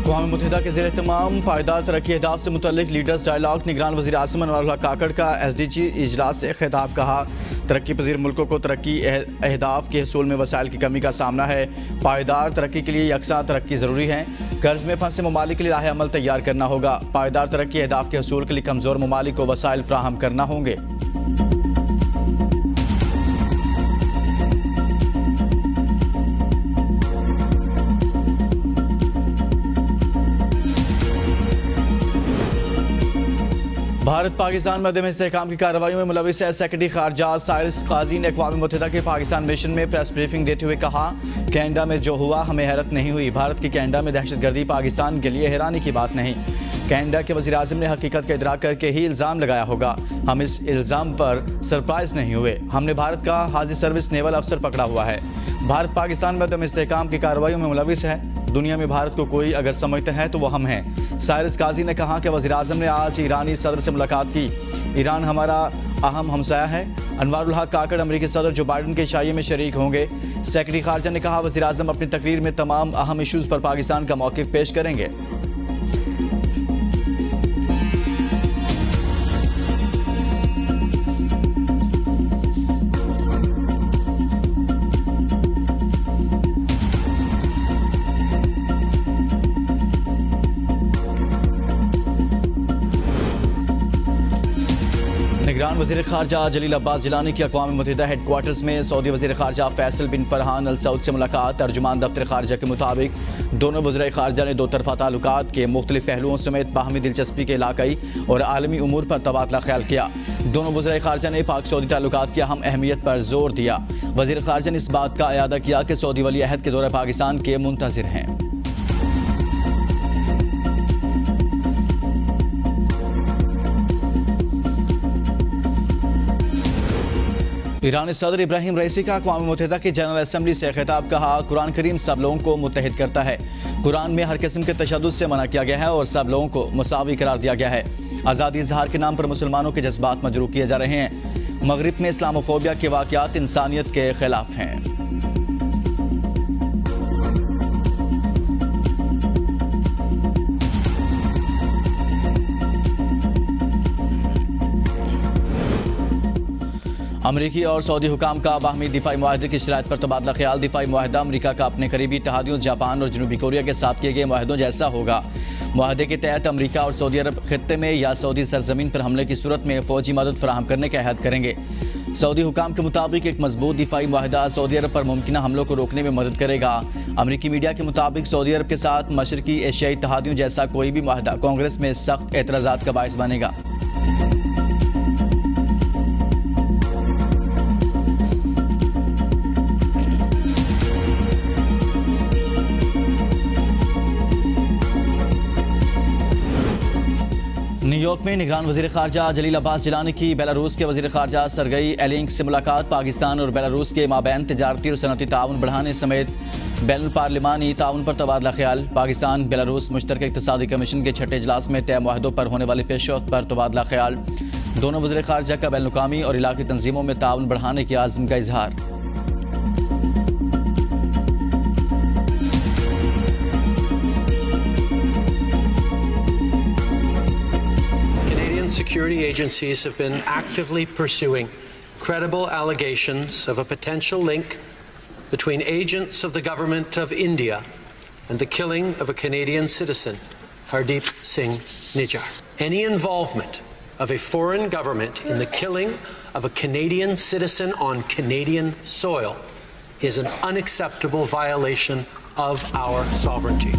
अक़वाम मुत्तहिदा के ज़ेर एहतमाम पायदार तरक्की अहदाफ से मुतल्लिक़ लीडर्स डायलॉग। निगरान वज़ीर आज़म अनवारुल्लाह काकड़ का SDG इजलास से खिताब। कहा, तरक्की पज़ीर मुल्कों को तरक्की अहदाफ के हसूल में वसाइल की कमी का सामना है। पायदार तरक्की के लिए यकसा तरक्की ज़रूरी है। कर्ज़ में फंसे ममालिक के लिए राह अमल तैयार करना होगा। पायदार तरक्की अहदाफ के हसूल के लिए कमज़ोर ममालिक को वसाइल फ़राहम करना होंगे। भारत पाकिस्तान में अदम इस्तेहकाम की कार्रवाइयों में मुलविस है। सेक्रेटरी खारजा साइरस काजी ने अक़वाम मुत्तहिदा के पाकिस्तान मिशन में प्रेस ब्रीफिंग देते हुए कहा, कैनेडा में जो हुआ हमें हैरत नहीं हुई। भारत की कैनेडा में दहशतगर्दी पाकिस्तान के लिए हैरानी की बात नहीं। कैनेडा के वज़ीर आज़म ने हकीकत का इदराक करके ही इल्ज़ाम लगाया होगा। हम इस इल्ज़ाम पर सरप्राइज नहीं हुए। हमने भारत का हाजिर सर्विस नेवल अफसर पकड़ा हुआ है। भारत पाकिस्तान में अदम इस्तेहकाम की कार्रवाइयों में मुलविस है। दुनिया में भारत को कोई अगर समझते हैं तो वो हम हैं। साइरस काजी ने कहा कि वज़ीर आज़म ने आज ईरानी सदर से मुलाकात की। ईरान हमारा अहम हमसाया है। अनवारुल्लाह काकड़ अमेरिकी सदर जो बाइडन के इशाइये में शरीक होंगे। सेक्रेटरी खारजा ने कहा, वज़ीर आज़म अपनी तकरीर में तमाम अहम इशूज़ पर पाकिस्तान का मौक़िफ़ पेश करेंगे। निगरान वज़ीर ख़ारजा जलील अब्बास जिलानी की अक़वाम मुत्तहिदा हेडक्वार्टर्स में सऊदी वज़ीर ख़ारजा फैसल बिन फरहान अल सऊद से मुलाकात। तर्जुमान दफ्तर ख़ारजा के मुताबिक दोनों वज़ीर ख़ारजा ने दो तरफ़ा ताल्लुकात के मुख्तलिफ पहलुओं समेत बाहमी दिलचस्पी के इलाक़ाई और आलमी उमूर पर तबादला ख्याल किया। दोनों वज़ीर ख़ारजा ने पाक सऊदी ताल्लुकात की अहम अहमियत पर जोर दिया। वज़ीर ख़ारजा ने इस बात का अयादा किया कि सऊदी वली अहद के दौरे पाकिस्तान के मुंतज़िर हैं। ईरानी सदर इब्राहिम रईसी का अक़वाम मुत्तहिदा की जनरल असम्बली से खिताब। कहा, कुरान करीम सब लोगों को मुत्तहिद करता है। कुरान में हर किस्म के तशद्दुद से मना किया गया है और सब लोगों को मुसावी करार दिया गया है। आज़ादी इज़हार के नाम पर मुसलमानों के जज्बात मजरूह किए जा रहे हैं। मगरिब में इस्लामोफोबिया के वाक़यात इंसानियत के खिलाफ हैं। अमरीकी और सऊदी हुकाम का बाहमी दिफाई मुआहदे की शराइत पर तबादला ख्याल। दिफाई मुआहदा अमरीका का अपने करीबी इत्तेहादियों जापान और जनूबी कोरिया के साथ किए गए मुआहदों जैसा होगा। मुआहदे के तहत अमरीका और सऊदी अरब खित्ते में या सऊदी सरजमीन पर हमले की सूरत में फ़ौजी मदद फराहम करने का अहद करेंगे। सऊदी हुकाम के मुताबिक एक मजबूत दिफाई मुआहदा सऊदी अरब पर मुमकिन हमलों को रोकने में मदद करेगा। अमरीकी मीडिया के मुताबिक सऊदी अरब के साथ मशरकी एशियाई इत्तेहादियों जैसा कोई भी मुआहदा कांग्रेस में सख्त एतराज़ात का बायस बनेगा। न्यूयॉर्क में निगरान वज़ीर ख़ारजा जलील अब्बास जिलानी की बेलारूस के वज़ीर ख़ारजा सरगई एलिंक से मुलाकात। पाकिस्तान और बेलारूस के माबैन तिजारती और सनती ताउन बढ़ाने समेत बैनुल पार्लिमानी ताउन पर तबादला ख्याल। पाकिस्तान बेलारूस मुश्तरका इक़्तिसादी कमीशन के छठे इजलास में तय मुआहदों पर होने वाली पेशरफ्त पर तबादला ख्याल। दोनों वज़ीर ख़ारजा का बैनुल-अक़वामी और इलाक़ाई तंजीमों में ताउन बढ़ाने की आज़म का इजहार। Security agencies have been actively pursuing credible allegations of a potential link between agents of the government of India and the killing of a Canadian citizen, Hardeep Singh Nijjar. Any involvement of a foreign government in the killing of a Canadian citizen on Canadian soil is an unacceptable violation of our sovereignty.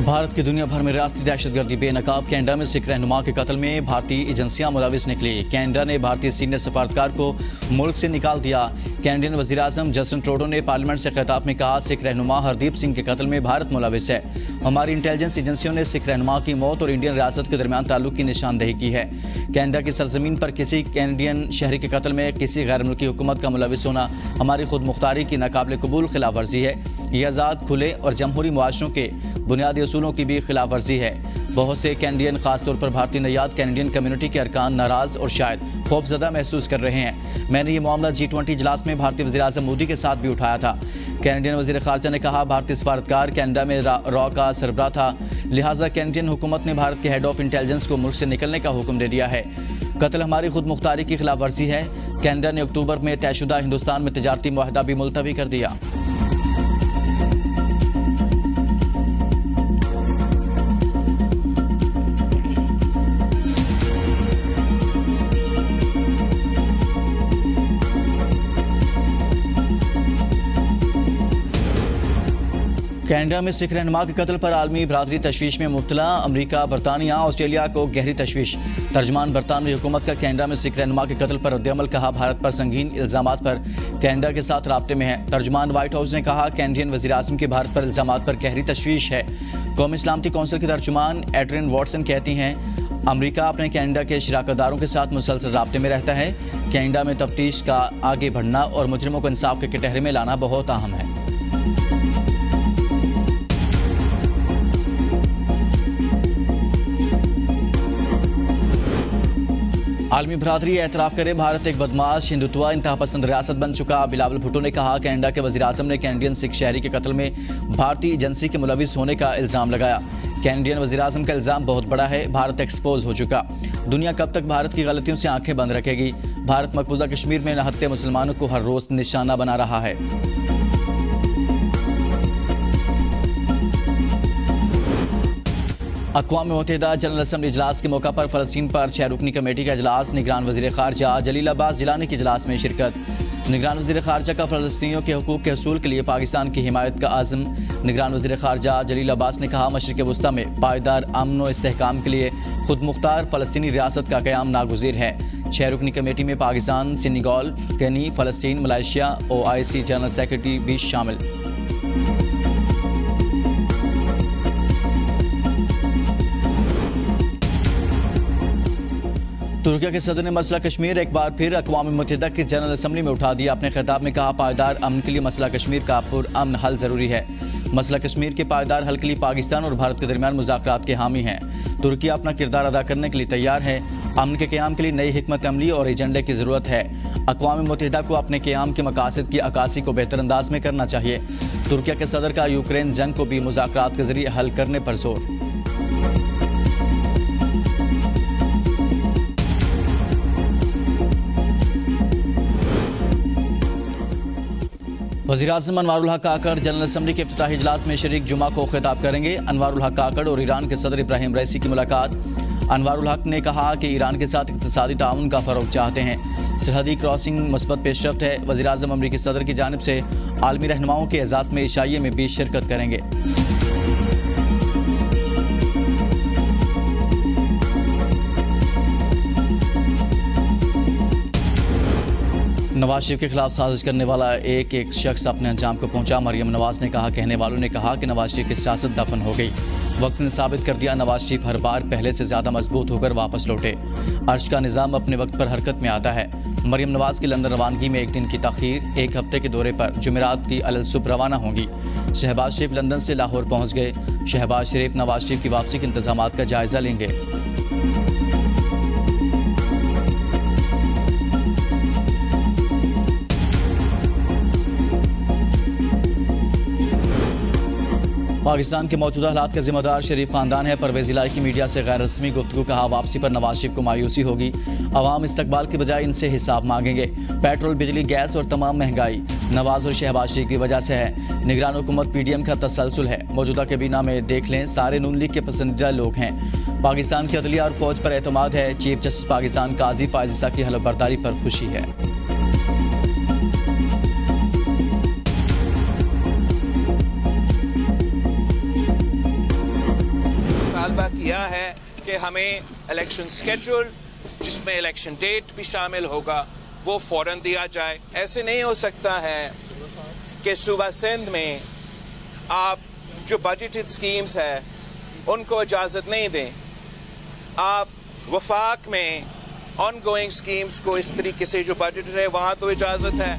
Bharat की दुनिया भर में रियासती दहशतगर्दी बेनकाब। Canada में सिख रहनुमा के कत्ल में भारतीय एजेंसियां मुलविस निकली। कैनेडा ने भारतीय सीनियर सफारतकार को मुल्क से निकाल दिया। कैनेडियन वज़ीर आज़म जस्टिन ट्रूडो ने पार्लियामेंट से खिताब में कहा, सिख रहनुमा हरदीप सिंह के कत्ल में भारत मुलविस है। हमारी इंटेलिजेंस एजेंसियों ने सिख रहनुमा की मौत और इंडियन रियासत के दरमियान ताल्लुक की निशानदेही की है। कैनेडा की सरजमीन पर किसी कैनेडियन शहरी के कत्ल में किसी गैर मुल्की हुकूमत का मुलविस होना हमारी खुद मुख्तारी की नाकाबिल कबूल खिलाफ वर्जी है। ये आज़ाद, खुले और जमहूरी मुआशरों के बुनियादी असूलों की भी खिलाफ वर्जी है। बहुत से कैनेडियन, खासतौर पर भारतीय नयाद कैनेडियन कम्युनिटी के अरकान नाराज और शायद खौफजदा महसूस कर रहे हैं। मैंने ये मामला G20 इजलास में भारतीय वज़ीर-ए-आज़म मोदी के साथ भी उठाया था। कैनेडियन वज़ीर ख़ारजा ने कहा, भारतीय सफारतकार कनाडा में रॉ का सरबराह था, लिहाजा कैनेडियन हुकूमत ने भारत के हेड ऑफ इंटेलिजेंस को मुल्क से निकलने का हुक्म दे दिया है। कत्ल हमारी खुद मुख्तारी की खिलाफ वर्जी है। कनाडा ने अक्टूबर में तयशुदा हिंदुस्तान में तजारती मुआहदा भी मुलतवी कर दिया। कनाडा में सिख रहनुमा के कत्ल पर आलमी बरादरी तशवीश में मुब्तला। अमरीका, बरतानिया, ऑस्ट्रेलिया को गहरी तशवीश। तर्जमान बरतानवी हुकूमत का कनाडा में सिख रहनुमा के कत्ल पर रद्दअमल। कहा, भारत पर संगीन इल्जामात पर कनाडा के साथ राब्ते में है। तर्जमान व्हाइट हाउस ने कहा, कैनेडियन वज़ीर-ए-आज़म की भारत पर इल्जामात पर गहरी तशवीश है। कौमी सलामती कौंसिल की तर्जुमान एड्रियन वॉटसन कहती हैं, अमरीका अपने कनाडा के शराकतदारों के साथ मुसलसल राब्ते में रहता है। कनाडा में तफ्तीश का आगे बढ़ना और मुजरिमों को इंसाफ के कटहरे में लाना बहुत अहम है। आलमी बरादरी एतराफ़ करे, भारत एक बदमाश, हिंदुत्व, इंतहापसंद रियासत बन चुका। बिलावल भुट्टो ने कहा, कनाडा के वज़ीर-ए-आज़म ने कैनेडियन सिख शहरी के कत्ल में भारतीय एजेंसी के मुलविस होने का इल्ज़ाम लगाया। कैनेडियन वज़ीर-ए-आज़म का इल्ज़ाम बहुत बड़ा है। भारत एक्सपोज हो चुका। दुनिया कब तक भारत की गलतियों से आंखें बंद रखेगी? भारत मकबूजा कश्मीर में नहत्ते मुसलमानों को हर रोज़ निशाना बना रहा है। अक़वाम मुत्तहिदा जनरल असम्बली इजलास के मौका पर फ़लस्तीन पर 6 रुकनी कमेटी का इजलास। निगरान वज़ीर ख़ारजा जलील अब्बास जिलानी के इजलास में शिरकत। निगरान वज़ीर ख़ारजा का फ़लस्तीनियों के हकूक़ के हसूल के लिए पाकिस्तान की हिमायत का आज़म। निगरान वज़ीर ख़ारजा जलील अब्बास ने कहा, मशरिक़ वुस्ता में पायदार अमन व इस्तेहकाम के लिए खुद मुख्तार फ़लस्तीनी रियासत का क़याम नागुज़ीर है। 6 रुकनी कमेटी में पाकिस्तान, सेनेगल, केनी, फ़लस्तीन, मलेशिया, OIC जनरल सेक्रेटरी भी शामिल। तुर्की के सदर ने मसला कश्मीर एक बार फिर अक़वाम मुत्तहिदा की जनरल असम्बली में उठा दिया। अपने खिताब में कहा, पायदार अमन के लिए मसला कश्मीर का पुरअमन हल ज़रूरी है। मसला कश्मीर के पायदार हल के लिए पाकिस्तान और भारत के दरमियान मुज़ाकरात के हामी हैं। तुर्की अपना किरदार अदा करने के लिए तैयार है। अमन के क़याम के लिए नई हिकमत अमली और एजेंडे की ज़रूरत है। अक़वाम मुत्तहिदा को अपने क़याम के मकासद की अक्कासी को बेहतर अंदाज में करना चाहिए। तुर्की के सदर का यूक्रेन जंग को भी मुज़ाकरात के ज़रिए हल करने पर जोर। वज़ीर-ए-आज़म अनवारुल हक काकड़ जनरल असम्बली के इफ्तिताही इजलास में शरीक जुमा को खिताब करेंगे। अनवारुल हक काकड़ और ईरान के सदर इब्राहिम रईसी की मुलाकात। अनवारुल हक ने कहा कि ईरान के साथ इक़्तिसादी ताउन का फ़रोग़ चाहते हैं। सरहदी क्रॉसिंग मुस्बत पेशरफ्त है। वज़ीर-ए-आज़म अमरीकी सदर की जानिब से आलमी रहनुमाओं के एजाज़ में इशाइये में भी शिरकत करेंगे। नवाज शरीफ के खिलाफ साजिश करने वाला एक शख्स अपने अंजाम को पहुंचा। मरियम नवाज ने कहा, कहने वालों ने कहा कि नवाज शरीफ की सियासत दफन हो गई। वक्त ने साबित कर दिया, नवाज शरीफ हर बार पहले से ज़्यादा मजबूत होकर वापस लौटे। अर्श का निज़ाम अपने वक्त पर हरकत में आता है। मरियम नवाज की लंदन रवानगी में एक दिन की तख़ीर। 1 हफ्ते के दौरे पर जुमेरात की अलसुब रवाना होंगी। शहबाज शरीफ लंदन से लाहौर पहुँच गए। शहबाज शरीफ नवाज शरीफ की वापसी के इंतजामात का जायज़ा लेंगे। पाकिस्तान के मौजूदा हालात का जिम्मेदार शरीफ खानदान है। परवेज़ इलाही की मीडिया से गैर रस्मी गुफ्तगू। कहा, वापसी पर नवाज शरीफ को मायूसी होगी। अवाम इस्तकबाल की बजाय इनसे हिसाब मांगेंगे। पेट्रोल, बिजली, गैस और तमाम महंगाई नवाज और शहबाज शरीफ की वजह से है। निगरान हुकूमत PDM का तसलसल है। मौजूदा कैबिना में देख लें, सारे नून लीग के पसंदीदा लोग हैं। पाकिस्तान की अदलिया और फौज पर एतमाद है। चीफ जस्टिस पाकिस्तान काजी फायज़ ईसा की हलफबरदारी पर खुशी है। किया है कि हमें इलेक्शन स्केड्यूल, जिसमें इलेक्शन डेट भी शामिल होगा, वो फौरन दिया जाए। ऐसे नहीं हो सकता है कि सूबा सिंध में आप जो बजटेड स्कीम्स है उनको इजाज़त नहीं दें। आप वफाक में ऑनगोइंग स्कीम्स को इस तरीके से जो बजट है वहाँ तो इजाज़त है।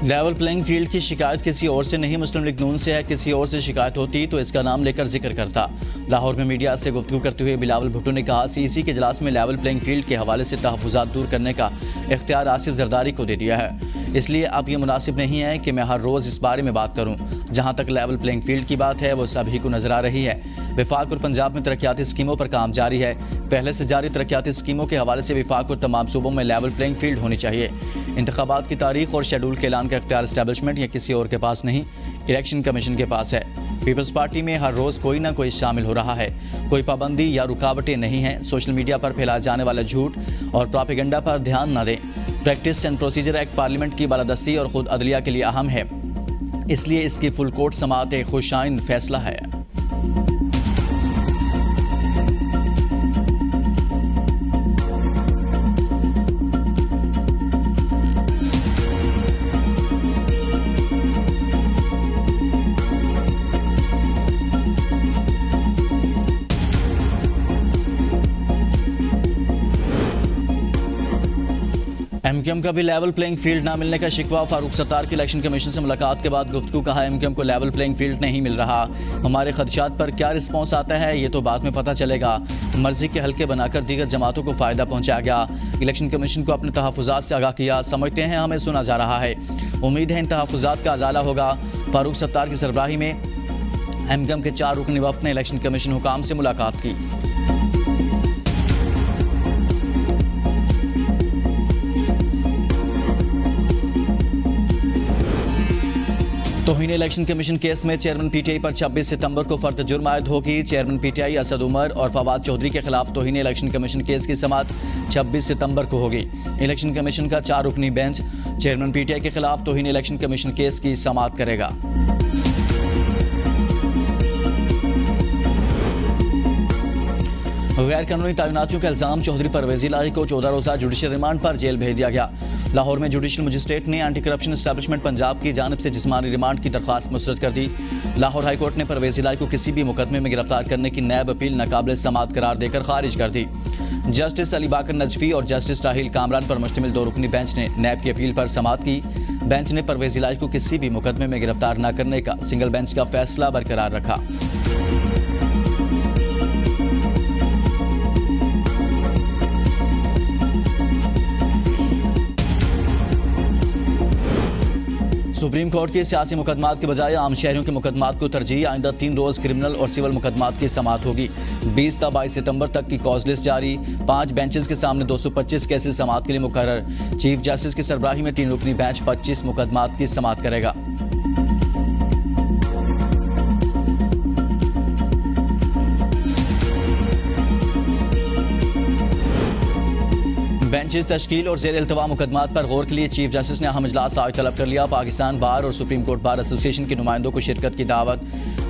लेवल प्लेइंग फील्ड की शिकायत किसी और से नहीं, मुस्लिम लीग नून से है। किसी और से शिकायत होती तो इसका नाम लेकर जिक्र करता। लाहौर में मीडिया से गुफ्तगू करते हुए बिलावल भुट्टो ने कहा, सीईसी के इजलास में लेवल प्लेइंग फील्ड के हवाले से तहफ़्फ़ुज़ात दूर करने का इख्तियार आसिफ जरदारी को दे दिया है, इसलिए अब ये मुनासिब नहीं है कि मैं हर रोज़ इस बारे में बात करूँ। जहाँ तक लेवल प्लेइंग फील्ड की बात है वो सभी को नजर आ रही है। वफाक और पंजाब में तरक्याती स्कीमों पर काम जारी है। पहले से जारी तरक्याती स्कीमों के हवाले से वफाक और तमाम सूबों में लेवल प्लेइंग फील्ड होनी चाहिए। इंतखाबात की तारीख और शेड्यूल के ऐलान का इख्तियार एस्टैब्लिशमेंट या किसी और के पास नहीं, इलेक्शन कमीशन के पास है। पीपल्स पार्टी में हर रोज़ कोई ना कोई शामिल हो रहा है। कोई पाबंदी या रुकावटें नहीं हैं। सोशल मीडिया पर फैलाए जाने वाला झूठ और प्रोपेगेंडा पर ध्यान न दें। Practice and procedure act parliament की बालादस्ती और खुद अदलिया के लिए अहम है, इसलिए इसकी फुल कोर्ट समाअत एक खुशाइन फैसला है। एमक्यूएम का भी लेवल प्लेइंग फील्ड ना मिलने का शिकवा। फारूक सत्तार की इलेक्शन कमीशन से मुलाकात के बाद गुफ्तगू। कहा, एमक्यूएम को लेवल प्लेइंग फील्ड नहीं मिल रहा। हमारे खदशात पर क्या रिस्पॉन्स आता है ये तो बाद में पता चलेगा। मर्जी के हल्के बनाकर दीगर जमातों को फ़ायदा पहुंचाया गया। इलेक्शन कमीशन को अपने तहफ़्फ़ुज़ात से आगाह किया। समझते हैं हमें सुना जा रहा है। उम्मीद है इन तहफ़्फ़ुज़ात का अजाला होगा। फारूक सत्तार की सरबराही में एमक्यूएम के 4 रुकनी वफ़द ने इलेक्शन कमीशन हुकाम से मुलाकात की। तौहीन इलेक्शन कमीशन केस में चेयरमैन पीटीआई पर 26 सितंबर को फर्द जुर्म आयद होगी। चेयरमैन पीटीआई असद उमर और फवाद चौधरी के खिलाफ तौहीन इलेक्शन कमीशन केस की समाअत 26 सितंबर को होगी। इलेक्शन कमीशन का 4 रुकनी बेंच चेयरमैन पीटीआई के खिलाफ तौहीन इलेक्शन कमीशन केस की समाअत करेगा। गैर कानूनी तैनातियों का इल्जाम चौधरी परवेज इलाही को 14 रोज़ा जुडिशल रिमांड पर जेल भेज दिया गया। लाहौर में जुडिशल मजिस्ट्रेट ने एंटी करप्शन एस्टैब्लिशमेंट पंजाब की जानिब से जिस्मानी रिमांड की दरख्वास्त मुस्तरद कर दी। लाहौर हाई कोर्ट ने परवेज इलाही को किसी भी मुकदमे में गिरफ्तार करने की नैब अपील नाकाबिल समाअत करार देकर खारिज कर दी। जस्टिस अली बाकर नजफी और जस्टिस राहिल कामरान पर मुश्तमिल 2 रुकनी बेंच ने नैब की अपील पर समाअत की। बेंच ने परवेज इलाही को किसी भी मुकदमे में गिरफ्तार न करने का सिंगल बेंच का फैसला बरकरार रखा। सुप्रीम कोर्ट के सियासी मुकदमात के बजाय आम शहरियों के मुकदमात को तरजीह। आइंदा 3 रोज़ क्रिमिनल और सिविल मुकदमात की समाअत होगी। 20 से 22 सितंबर तक की कॉज लिस्ट जारी। 5 बेंचेस के सामने 225 केसेस समाअत के लिए मुकर्रर। चीफ जस्टिस की सरबराही में 3 रुकनी बेंच 25 मुकदमात की समाअत करेगा। बेंचेस तश्कील और ज़ेर इल्तवा मुकदमात पर गौर के लिए चीफ जस्टिस ने अहम इजलास आज तलब कर लिया। पाकिस्तान बार और सुप्रीम कोर्ट बार एसोसिएशन के नुमाइंदों को शिरकत की दावत।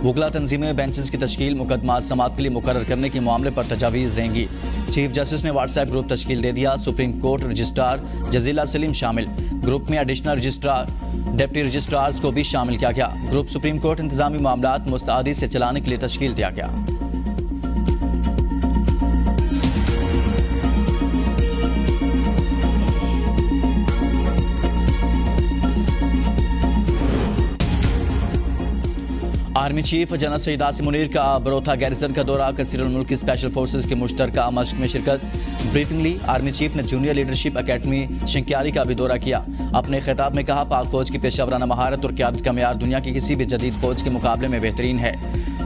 वकला तंजीमें बेंचेस की तश्कील मुकदमात समाअत के लिए मुकर्रर करने के मामले पर तजावीज़ देंगी। चीफ जस्टिस ने व्हाट्सएप ग्रुप तश्कील दे दिया। Supreme court registrar Jazila Salim शामिल। ग्रुप में एडिशनल रजिस्ट्रार डिप्टी रजिस्ट्रार्स को भी शामिल किया गया। ग्रुप सुप्रीम कोर्ट इंतजामी मामलात मुस्तआदी से चलाने के लिए तश्कील दिया गया। Army chief general Saeed Asim Munir का बरोथा गैरिसन का दौरा। कसीरुल मुल्क की स्पेशल फोर्सेज के मुश्तरका मश्क में शिरकत। ब्रीफिंग ली। आर्मी चीफ ने जूनियर लीडरशिप अकेडमी शिंक्यारी का भी दौरा किया। अपने खिताब में कहा, पाक फौज की पेशेवराना महारत और क़यादत का मेयार दुनिया की किसी भी जदीद फौज के मुकाबले में बेहतरीन है।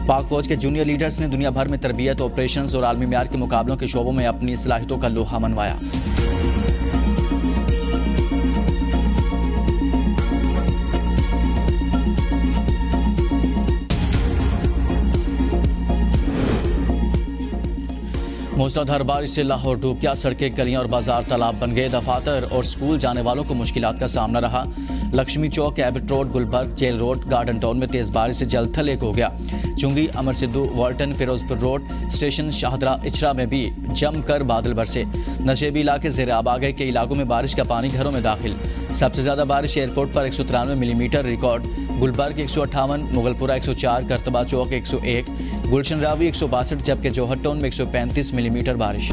पाक फौज के जूनियर लीडर्स ने दुनिया भर में तरबियत, ऑपरेशंस और आलमी मेयार के मुकाबलों के शोबों में अपनी सलाहियतों का लोहा मनवाया। मूसलाधार बारिश से लाहौर डूब गया। सड़कें, गलियां और बाजार तालाब बन गए। दफातर और स्कूल जाने वालों को मुश्किलात का सामना रहा। Lakshmi Chowk, Abbott road, Gulberg, jail road, garden town में तेज बारिश से जल थल एक हो गया। Chungi, Amar Sidhu, Walton, Ferozepur road, station, Shahdara, Ichhra में भी जमकर बादल बरसे। नशेबी इलाके ज़ेर आब आ गए। कई इलाकों में बारिश का पानी घरों में दाखिल। सबसे ज्यादा बारिश एयरपोर्ट पर 193 मिलीमीटर रिकॉर्ड। गुलबर्ग 158, मुगलपुरा 104, करतबा चौक 101, गुलशन रावी 162, जबकि जौहर टाउन में 135 मिलीमीटर बारिश।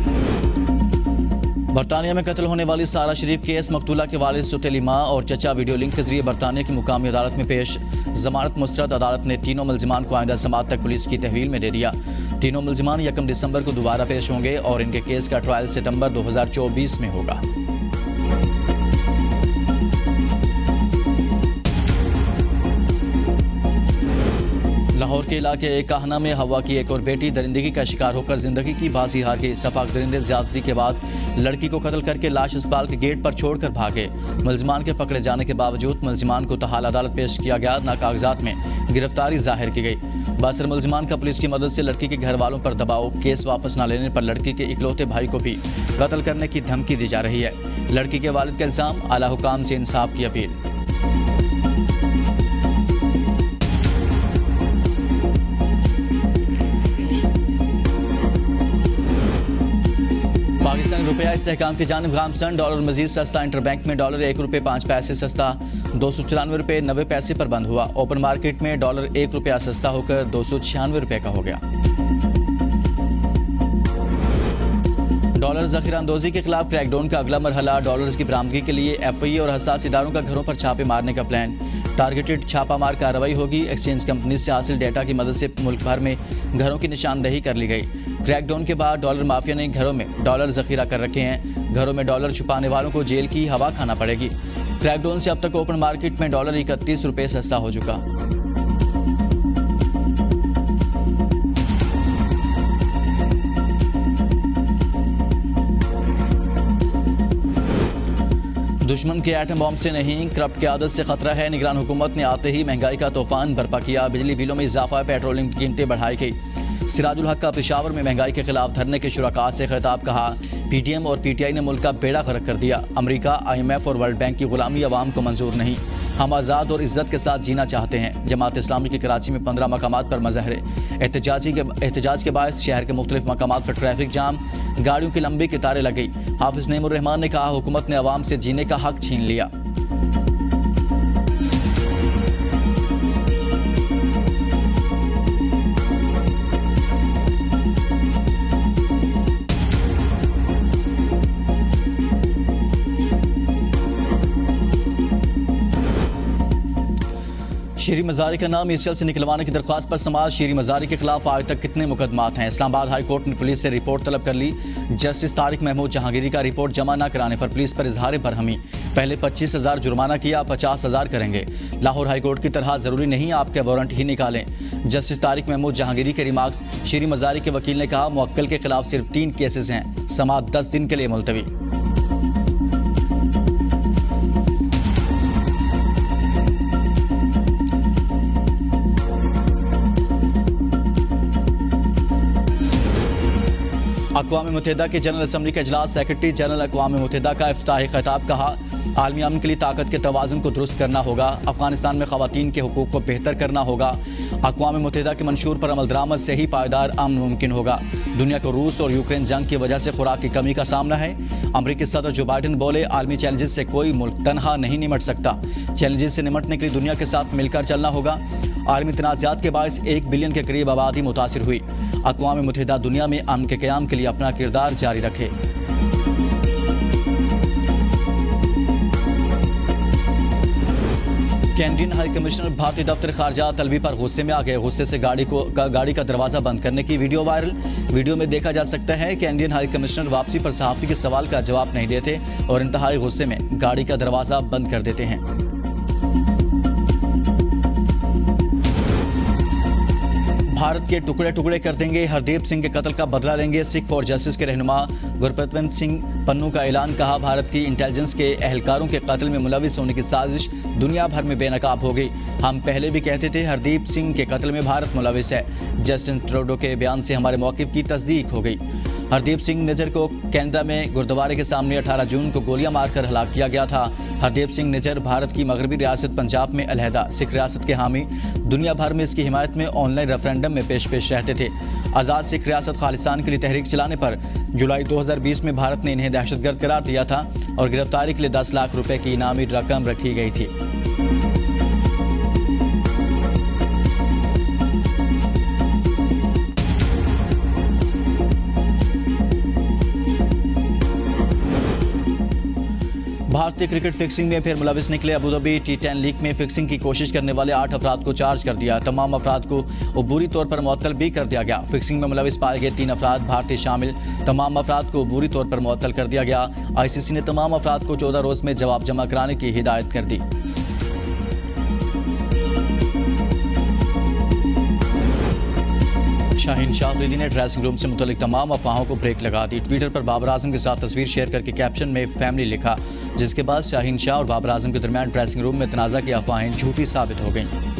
बरतानिया में कत्ल होने वाली सारा शरीफ केस मकतूला के वालिद सुतेली मां और चचा वीडियो लिंक के जरिए बरतानिया की मुकामी अदालत में पेश। जमानत मुस्तरद अदालत ने तीनों मुलजिमान को आइंदा समाअत तक पुलिस की तहवील में दे दिया। तीनों मुलजिमान 1 दिसंबर को दोबारा पेश होंगे और इनके केस का ट्रायल सितंबर 2024 में होगा। लाहौर के इलाके काहना में हवा की एक और बेटी दरिंदगी का शिकार होकर जिंदगी की बाजी हार गई। सफाक दरिंदे ज्यादती के बाद लड़की को कत्ल करके लाश अस्पताल के गेट पर छोड़कर भागे। मुलजिमान के पकड़े जाने के बावजूद मुलजिमान को तहाल अदालत पेश किया गया। ना कागजात में गिरफ्तारी जाहिर की गई। बासर मुलजिमान का पुलिस की मदद से लड़की के घर वालों पर दबाव, केस वापस न लेने पर लड़की के इकलौते भाई को भी कत्ल करने की धमकी दी जा रही है। लड़की के वालिद का इल्जाम, आला हुकाम से इंसाफ की अपील। पाकिस्तानी रुपया इस्तेहकाम की जानिब गामसन। डॉलर मजीद सस्ता। इंटरबैंक में डॉलर 1 रुपये 5 पैसे सस्ता 294 रुपये 90 पैसे पर बंद हुआ। ओपन मार्केट में डॉलर 1 रुपया सस्ता होकर 296 रुपये का हो गया। डॉलर जखीरा अंदोजी के खिलाफ क्रैकडाउन का अगला मरहला। डॉलर्स की बरामदगी के लिए एफआई और हसास इदारों का घरों पर छापे मारने का प्लान। टारगेटेड छापामार कार्रवाई होगी। एक्सचेंज कंपनी से हासिल डेटा की मदद से मुल्क भर में घरों की निशानदेही कर ली गई। क्रैकडाउन के बाद डॉलर माफिया ने घरों में डॉलर जखीरा कर रखे हैं। घरों में डॉलर छुपाने वालों को जेल की हवा खाना पड़ेगी। क्रैकडाउन से अब तक ओपन मार्केट में डॉलर 31 रुपये सस्ता हो चुका। दुश्मन के एटम बॉम्ब से नहीं, करप्ट की आदत से खतरा है। निगरान हुकूमत ने आते ही महंगाई का तूफान बर्पा किया। बिजली बिलों में इजाफा, पेट्रोलिंग की कीमतें बढ़ाई गई। सिराजुल हक का पेशावर में महंगाई के खिलाफ धरने के शुरका से खिताब। कहा, पीटीएम और पीटीआई ने मुल्क का बेड़ा गर्क कर दिया। अमेरिका, आईएमएफ और वर्ल्ड बैंक की गुलामी अवाम को मंजूर नहीं। हम आज़ाद और इज्जत के साथ जीना चाहते हैं। जमात इस्लामी की कराची में 15 मकामात पर मज़ाहरे। एहतजाज के बायस शहर के मुख्तलिफ मकामात पर ट्रैफिक जाम, गाड़ियों की लंबी कतारें लग गई। हाफिज नईमुर रहमान ने कहा, हुकूमत ने अवाम से जीने का हक छीन लिया। शीरी मज़ारी का नाम ईसीएल से निकलवाने की दरख्वास्त पर समाज। शीरी मज़ारी के खिलाफ आज तक कितने मुकदमात हैं? इस्लामाबाद हाई कोर्ट ने पुलिस से रिपोर्ट तलब कर ली। जस्टिस तारिक महमूद जहांगीरी का रिपोर्ट जमा न कराने पर पुलिस पर इजहार बरहमी। पहले 25,000 जुर्माना किया, 50,000 करेंगे। लाहौर हाई कोर्ट की तरह जरूरी नहीं आपके वारंट ही निकालें। जस्टिस तारिक महमूद जहांगीरी के रिमार्क्स। शीरी मज़ारी के वकील ने कहा, मुवक्किल के खिलाफ सिर्फ 3 केसेस हैं। समाअत 10 दिन के लिए मुलतवी। अक़वाम मुत्तहिदा के जनरल असम्बली का इजलास। सेक्रेटरी जनरल अक़वाम मुत्तहिदा का इफ्तिताही खिताब। कहा, आलमी अमन के लिए ताकत के तवाज़ुन को दुरुस्त करना होगा। अफगानिस्तान में ख़वातीन के हुकूक़ को बेहतर करना होगा। अक़वाम मुत्तहिदा के मंशूर पर अमल दरामद से ही पायदार अमन मुमकिन होगा। दुनिया को रूस और यूक्रेन जंग की वजह से खुराक की कमी का सामना है। अमरीकी सदर जो बाइडन बोले, आलमी चैलेंजेस से कोई मुल्क तनहा नहीं निमट सकता। चैलेंजेस से निमटने के लिए दुनिया के साथ मिलकर चलना होगा। आलमी तनाज़ात के बायस 1 बिलियन के करीब आबादी मुतासिर हुई। अक़वाम मुत्तहिदा दुनिया में अमन के क़याम के लिए अपना किरदार जारी रखे। कैनेडियन हाई कमिश्नर भारतीय दफ्तर खारजा तलबी पर गुस्से में आ गए। गुस्से से गाड़ी का दरवाजा बंद करने की वीडियो वायरल। वीडियो में देखा जा सकता है कैनेडियन हाई कमिश्नर वापसी पर सहाफ़ी के सवाल का जवाब नहीं देते और इंतहाई गुस्से में गाड़ी का दरवाजा बंद कर देते हैं। भारत के टुकड़े टुकड़े कर देंगे, हरदीप सिंह के कत्ल का बदला लेंगे। सिख फॉर जस्टिस के रहनुमा गुरप्रीत सिंह पन्नू का ऐलान। कहा, भारत की इंटेलिजेंस के एहलकारों के कत्ल में मुलविस होने की साजिश दुनिया भर में बेनकाब हो गई। हम पहले भी कहते थे हरदीप सिंह के कत्ल में भारत मुलविस है। जस्टिन ट्रूडो के बयान से हमारे मौक़िफ़ की तस्दीक हो गई। हरदीप सिंह निज्जर को कनाडा में गुरुद्वारे के सामने 18 जून को गोलियां मारकर हलाक किया गया था। हरदीप सिंह निज्जर भारत की मगरबी रियासत पंजाब में अलहदा सिख रियासत के हामी। दुनिया भर में इसकी हिमायत में ऑनलाइन रेफरेंडम में पेश रहते थे। आज़ाद सिख रियासत खालिस्तान के लिए तहरीक चलाने पर जुलाई 2020 में भारत ने इन्हें दहशतगर्द करार दिया था और गिरफ्तारी के लिए 10 लाख रुपए की इनामी रकम रखी गई थी। भारतीय क्रिकेट फिक्सिंग में फिर मुलविस निकले। अबूधाबी T10 लीग में फिक्सिंग की कोशिश करने वाले 8 अफराद को चार्ज कर दिया। तमाम अफराद को बुरी तौर पर मुअत्तल भी कर दिया गया। फिक्सिंग में मुलविस पाए गए 3 अफराद भारतीय शामिल, तमाम अफराद को बुरी तौर पर मुअत्तल कर दिया गया। ICC ने तमाम अफराद को 14 रोज में जवाब जमा कराने की हिदायत कर दी। शाहीन शाह अफरीदी ने ड्रेसिंग रूम से मुतल्लिक तमाम अफवाहों को ब्रेक लगा दी। ट्विटर पर बाबर आजम के साथ तस्वीर शेयर करके कैप्शन में फैमिली लिखा, जिसके बाद शाहीन शाह और बाबर आजम के दरमियान ड्रेसिंग रूम में तनाज़ा की अफवाहें झूठी साबित हो गईं।